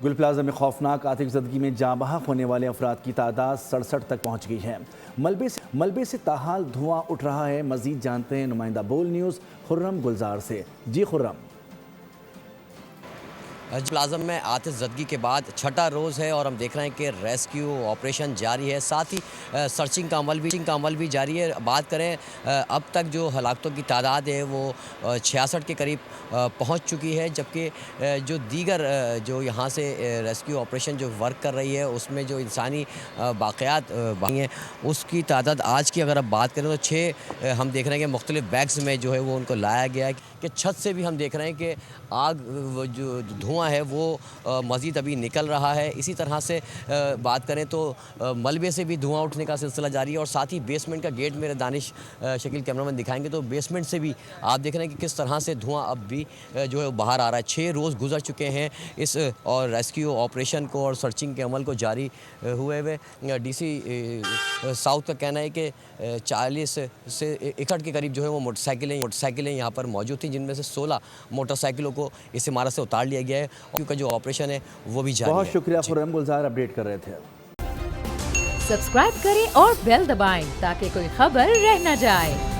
गुल प्लाजा में खौफनाक आतिशज़दगी में जाँ बहक होने वाले अफराद की तादाद 67 तक पहुँच गई है। मलबे से ताहाल धुआं उठ रहा है। मज़ीद जानते हैं नुमाइंदा बोल न्यूज़ खुर्रम गुलजार से। जी खुर्रम। प्लाज़म में आतिशज़दगी के बाद छठा रोज़ है और हम देख रहे हैं कि रेस्क्यू ऑपरेशन जारी है, साथ ही सर्चिंग का अमल भी जारी है। बात करें अब तक जो हलाकतों की तादाद है वो 66 के करीब पहुंच चुकी है, जबकि जो दीगर जो यहाँ से रेस्क्यू ऑपरेशन जो वर्क कर रही है उसमें जो इंसानी बाक़ियात बाकी हैं उसकी तादाद आज की अगर अब बात करें तो 6 हम देख रहे हैं कि मुख्तलिफ बैग्स में जो है वो उनको लाया गया है। कि छत से भी हम देख रहे हैं कि आग जो धुआं है वो मज़ीद अभी निकल रहा है। इसी तरह से बात करें तो मलबे से भी धुआं उठने का सिलसिला जारी है और साथ ही बेसमेंट का गेट मेरे दानिश शकील कैमरामैन दिखाएंगे तो बेसमेंट से भी आप देख रहे हैं कि किस तरह से धुआं अब भी जो है बाहर आ रहा है। 6 रोज़ गुजर चुके हैं इस और रेस्क्यू ऑपरेशन को और सर्चिंग के अमल को जारी हुए हुए। DC साउथ का कहना है कि 40 से 61 के करीब जो है वो मोटरसाइकिलें यहाँ पर मौजूद थी, जिनमें से 16 मोटरसाइकिलों को इस इमारत से उतार लिया गया है। क्योंकि जो ऑपरेशन है वो भी जारी है। बहुत शुक्रिया खुर्रम गुलजार, अपडेट कर रहे थे। सब्सक्राइब करें और बेल दबाएं ताकि कोई खबर रह न जाए।